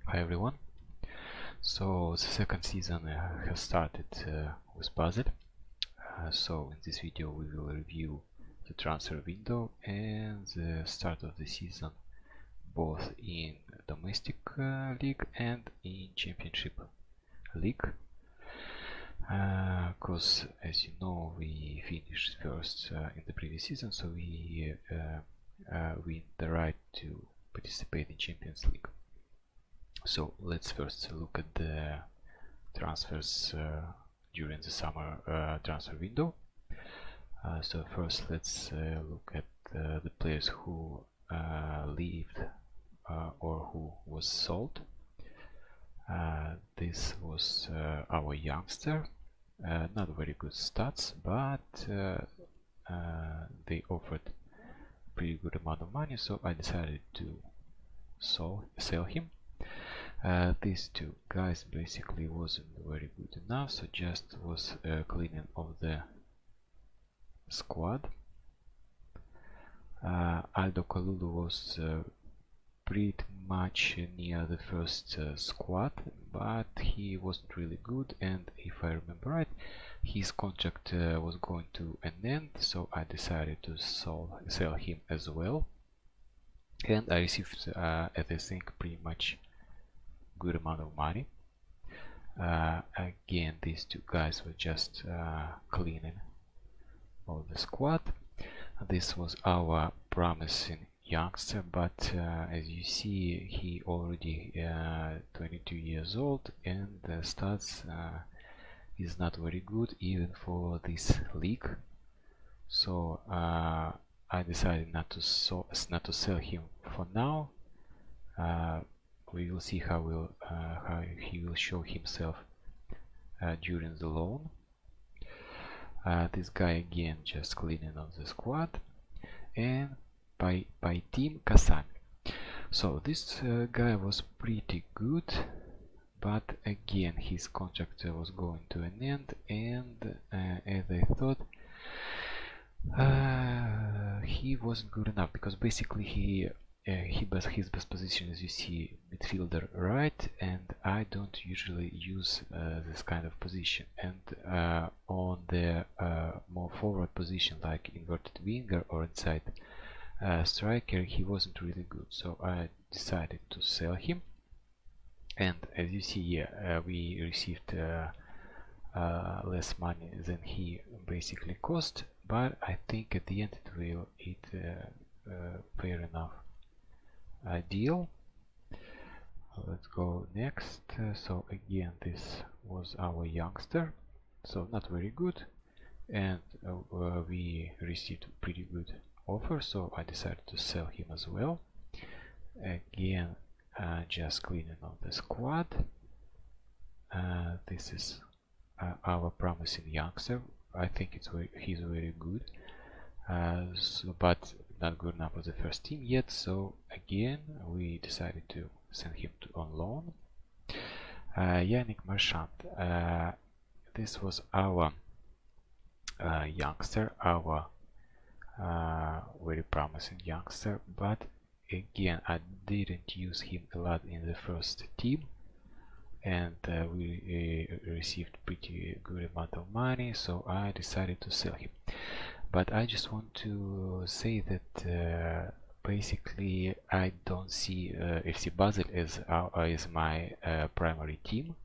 Hi everyone. So the second season has started with Basel. So in this video we will review the transfer window and the start of the season, both in domestic league and in championship league. Because as you know, we finished first in the previous season, so we win the right to participate in Champions League. So let's first look at the transfers during the summer transfer window. So first let's look at the players who left or who was sold. This was our youngster. Not very good stats, but they offered pretty good amount of money, so I decided to sell him. These two guys basically wasn't very good enough, so just was cleaning of the squad. Aldo Kalulu was pretty much near the first squad, but he wasn't really good, and if I remember right, his contract was going to an end, so I decided to sell him as well, and I received, I think, pretty much good amount of money. Again, these two guys were just cleaning of the squad. This was our promising youngster, but as you see, he already 22 years old, and the stats is not very good even for this league. So I decided not to sell him for now. We will see how he will show himself during the loan. This guy again just cleaning of the squad, and by team Kasami. So this guy was pretty good, but again his contract was going to an end, and as I thought, he wasn't good enough, because basically his best position, as you see, midfielder right, and I don't usually use this kind of position, and on the more forward position like inverted winger or inside striker, he wasn't really good, so I decided to sell him. And as you see here, we received less money than he basically cost, but I think at the end it will fair enough deal. Let's go next. So again, this was our youngster, so not very good, and we received pretty good offer, so I decided to sell him as well. Again, just cleaning of the squad. This is our promising youngster. I think he's very good, but not good enough for the first team yet, so again we decided to send him on loan. Yannick Marchand, this was our youngster, our very promising youngster, but again I didn't use him a lot in the first team, and we received pretty good amount of money, so I decided to sell him. But I just want to say that basically I don't see FC Basel as my primary team.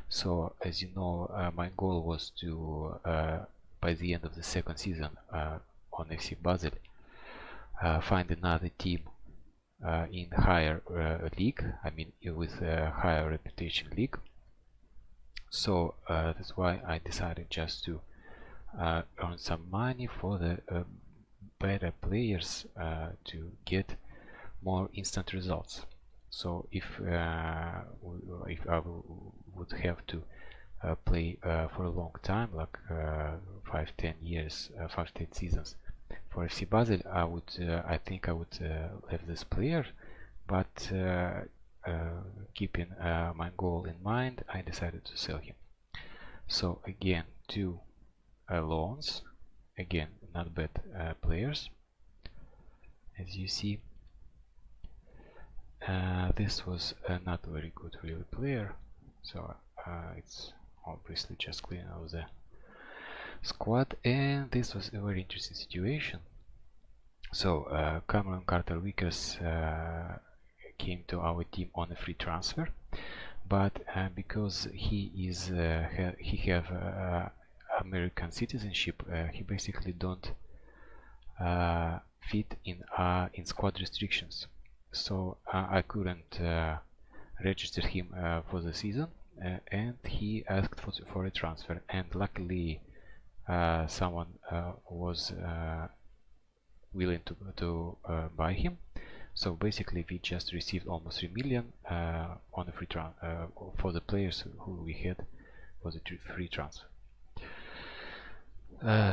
So as you know, my goal was to by the end of the second season on FC Basel find another team in higher league, I mean with a higher reputation league. So that's why I decided just to earn some money for the better players to get more instant results. So if I would have to play for a long time, like 5-10 years, 5-10 seasons for FC Basel, I think I would have this player, but keeping my goal in mind, I decided to sell him. So again, two loans, again not bad players, as you see. this was not a very good really player, so it's obviously just cleaning out the squad. And this was a very interesting situation. So Cameron Carter-Vickers came to our team on a free transfer, but because he have American citizenship, he basically don't fit in squad restrictions. So I couldn't register him for the season, and he asked for a transfer. And luckily, someone was willing to buy him. So basically, we just received almost 3 million on a free for the players who we had for the free transfer.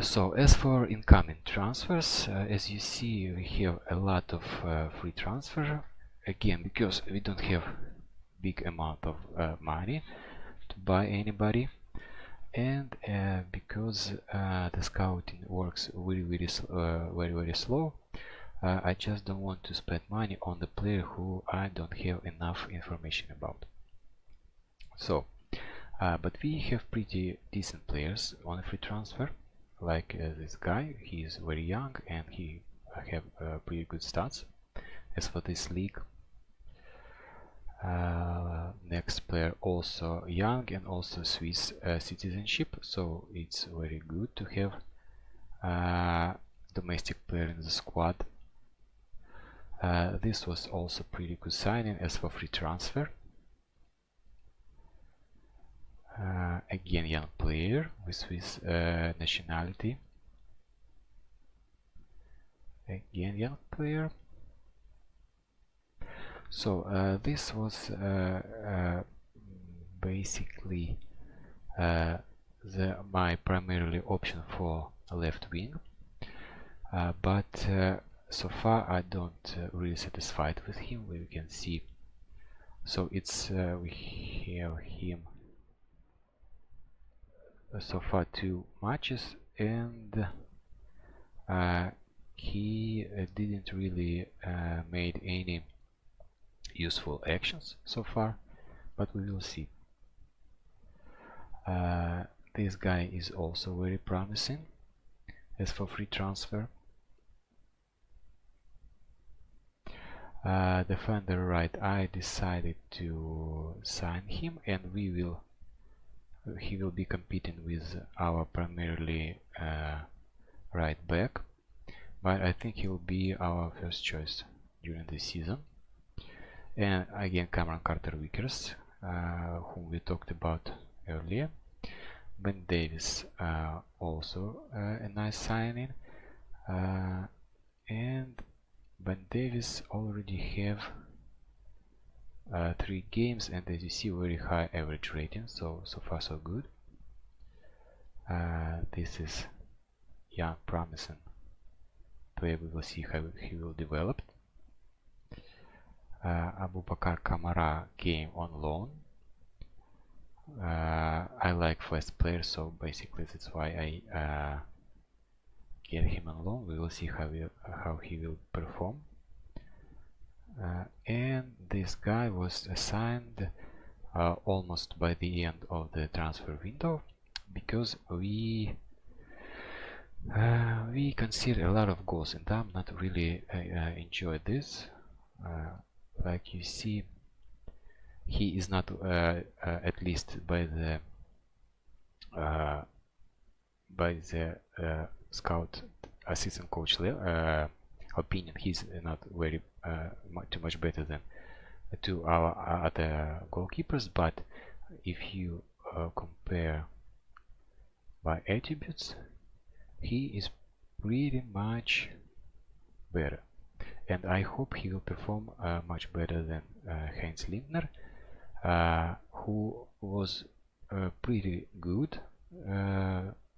So as for incoming transfers, as you see, we have a lot of free transfer. Again, because we don't have big amount of money to buy anybody, and because the scouting works very slow, I just don't want to spend money on the player who I don't have enough information about. So, but we have pretty decent players on a free transfer, like this guy. He is very young and he have pretty good stats. As for this league, next player also young and also Swiss citizenship, so it's very good to have domestic player in the squad. This was also pretty good signing. As for free transfer, again young player with Swiss nationality, again young player. So this was basically my primarily option for left wing, but so far I don't really satisfied with him. We can see, so it's we have him so far 2 matches, and he didn't really made any useful actions so far, but we will see. This guy is also very promising. As for free transfer, defender right, I decided to sign him, and he will be competing with our primarily right back, but I think he will be our first choice during the season. And again, Cameron Carter-Vickers, whom we talked about earlier. Ben Davis, also a nice signing, and Ben Davis already have 3 games, and as you see, very high average rating, so far so good. This is young, promising player. We will see how he will develop. Abubakar Kamara came on loan. I like fast players, so basically that's why I get him on loan. We will see how he will perform. And this guy was assigned almost by the end of the transfer window, because we consider a lot of goals, and I'm not really enjoy this. Like you see, he is not at least by the scout assistant coach opinion, he's not very too much better than to our other goalkeepers. But if you compare by attributes, he is pretty much better, and I hope he will perform much better than Heinz Lindner, who was pretty good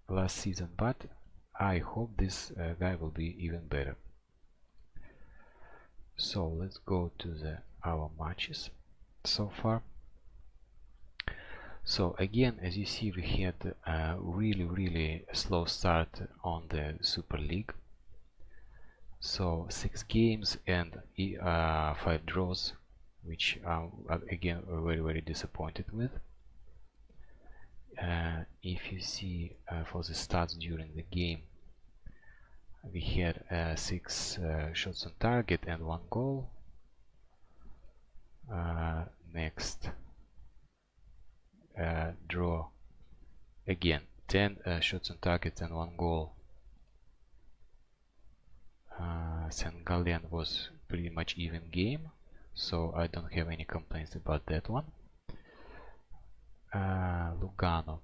last season, but I hope this guy will be even better. So let's go to our matches so far. So again, as you see, we had a really slow start on the Super League. So 6 games and 5 draws. which I'm again very disappointed with. If you see for the stats during the game, we had 6 shots on target and 1 goal. Next, draw, again 10 shots on target and 1 goal. St. Gallen was pretty much even game, so I don't have any complaints about that one. Lugano,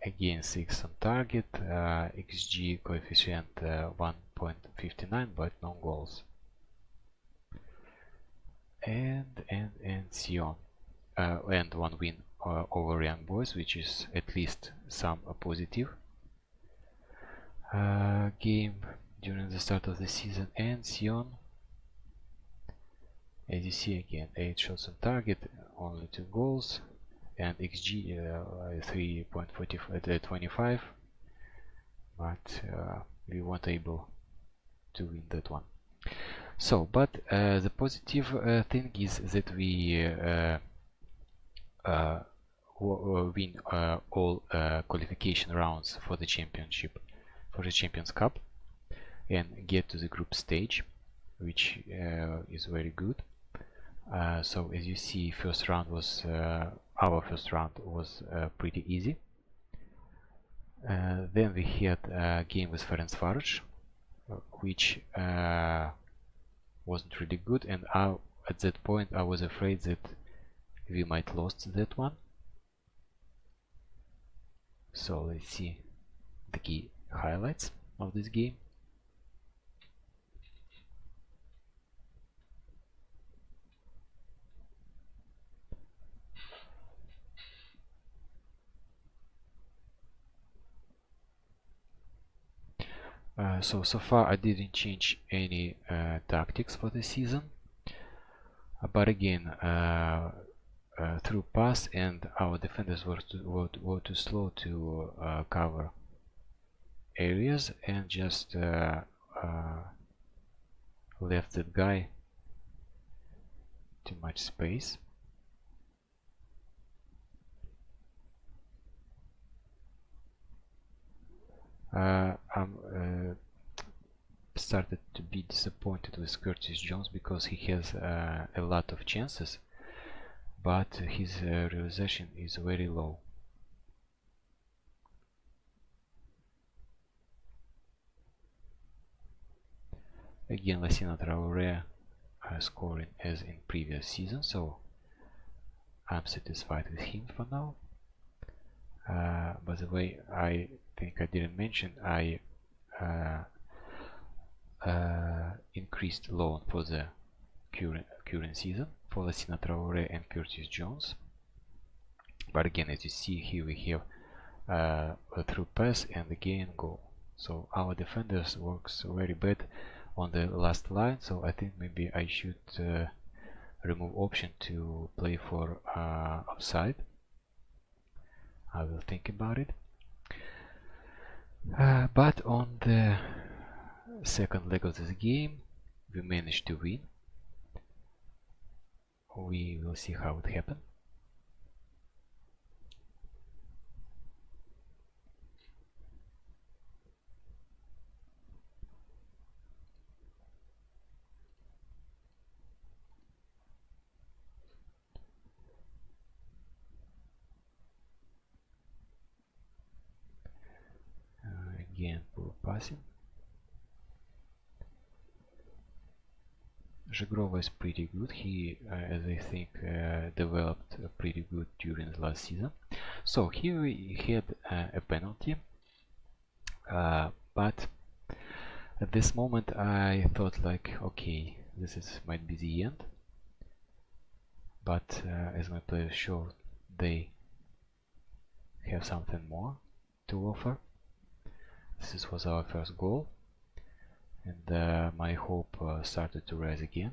again 6 on target, XG coefficient 1.59, but no goals. And Sion, and 1 win over Young Boys, which is at least some positive game during the start of the season. And Sion, as you see, again 8 shots on target, only 2 goals, and XG 3.25, but we weren't able to win that one. So, but the positive thing is that we win all qualification rounds for the championship, for the Champions Cup, and get to the group stage, which is very good. So as you see, first round was our first round was pretty easy. Then we had a game with Ferencvaros, which wasn't really good, and at that point I was afraid that we might lost that one. So let's see the key highlights of this game. So far I didn't change any tactics for the season, but again through pass and our defenders were too slow to cover areas, and just left that guy too much space. I'm started to be disappointed with Curtis Jones because he has a lot of chances, but his realization is very low. Again, Lassina Traoré scoring as in previous season, so I'm satisfied with him for now. By the way, I think I didn't mention I increased loan for the current season for Lassina Traoré and Curtis Jones. But again, as you see here, we have a through pass and again goal. So our defenders works very bad on the last line, so I think maybe I should remove option to play for offside. I will think about it. But on the second leg of this game we managed to win. We will see how it happened. Again, poor passing. Zhegrova is pretty good. He, as I think, developed pretty good during the last season. So here we had a penalty, but at this moment I thought like, okay, this might be the end. But as my players showed, they have something more to offer. This was our first goal, and my hope started to rise again.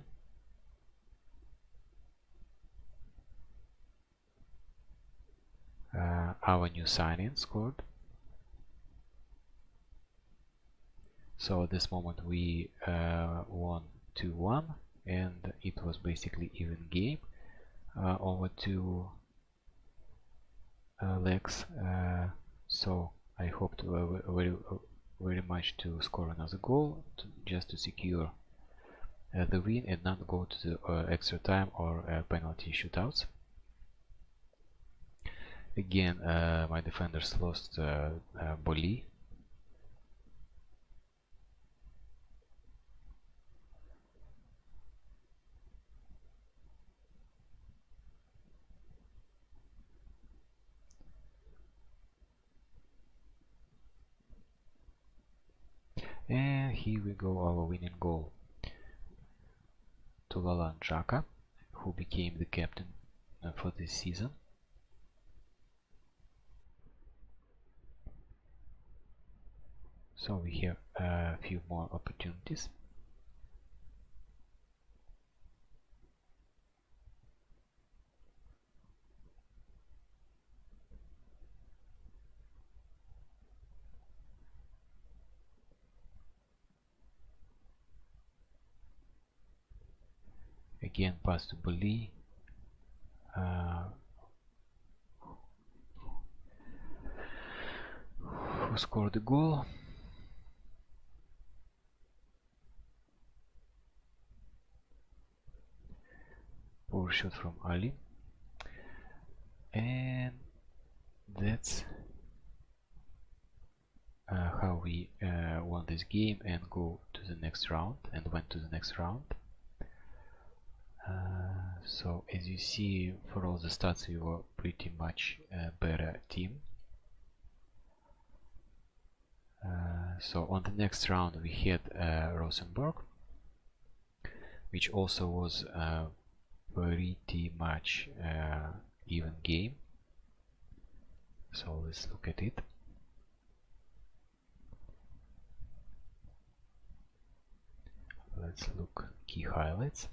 Our new signing scored. So at this moment we won 2-1, and it was basically even game over two legs. So I hoped very much to score another goal just to secure the win and not go to the extra time or penalty shootouts. Again, my defenders lost Boli. And here we go, our winning goal to Lalan Xhaka, who became the captain for this season. So we have a few more opportunities. Again, pass to Boli. Who scored the goal? Poor shot from Ali. And that's how we won this game and go to the next round and went to the next round. So as you see, for all the stats we were pretty much a better team. So on the next round we had Rosenborg, which also was a pretty much even game. So let's look at it. Let's look key highlights.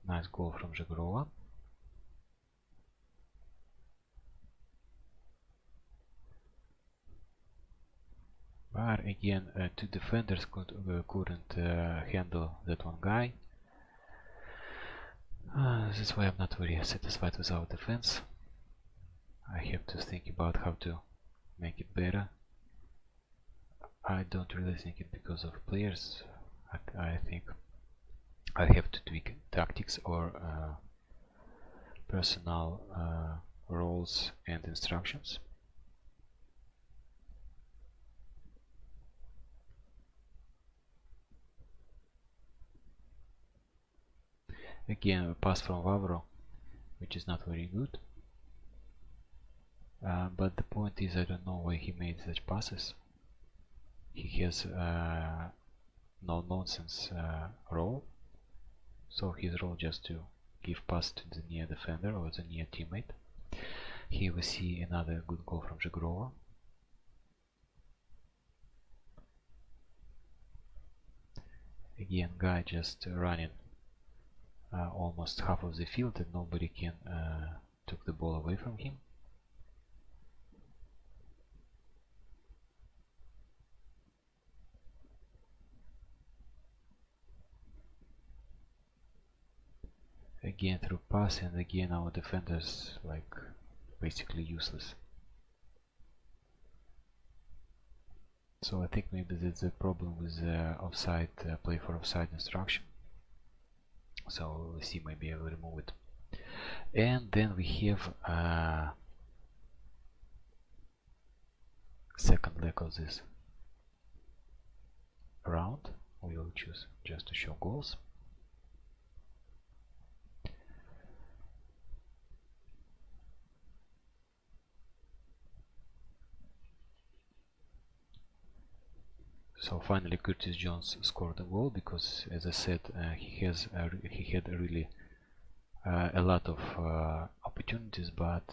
Nice goal from Zhegrova. But again, two defenders couldn't handle that one guy. That's why I'm not very satisfied with our defense. I have to think about how to make it better. I don't really think it because of players. I think I have to tweak tactics or personal roles and instructions. Again, a pass from Vavro, which is not very good. But the point is, I don't know why he made such passes. He has no nonsense role. So his role just to give pass to the near defender or the near teammate. Here we see another good goal from Zhegrova. Again, guy just running almost half of the field and nobody can took the ball away from him. Again through pass, and again our defenders like basically useless. So I think maybe that's the problem with offside play for offside instruction. So we'll see, maybe I will remove it. And then we have second leg of this round. We will choose just to show goals. So finally Curtis Jones scored a goal because, as I said, he had really a lot of opportunities, but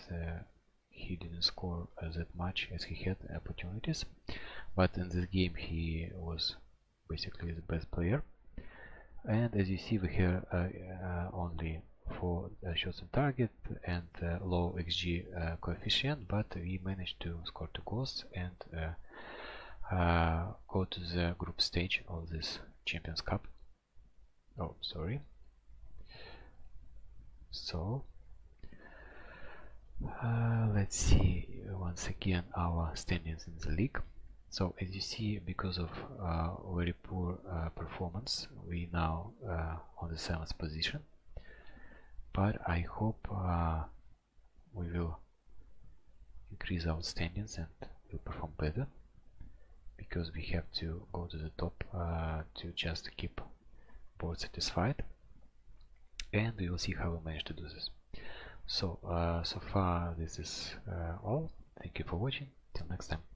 he didn't score that much as he had opportunities. But in this game he was basically the best player. And as you see, we have only 4 shots on target and low XG coefficient, but we managed to score 2 goals and go to the group stage of this Champions Cup. Oh, sorry. So let's see once again our standings in the league. So as you see, because of very poor performance, we now on the 7th position. But I hope we will increase our standings and will perform better, because we have to go to the top to just keep board satisfied, and we will see how we manage to do this. So so far this is all. Thank you for watching. Till next time.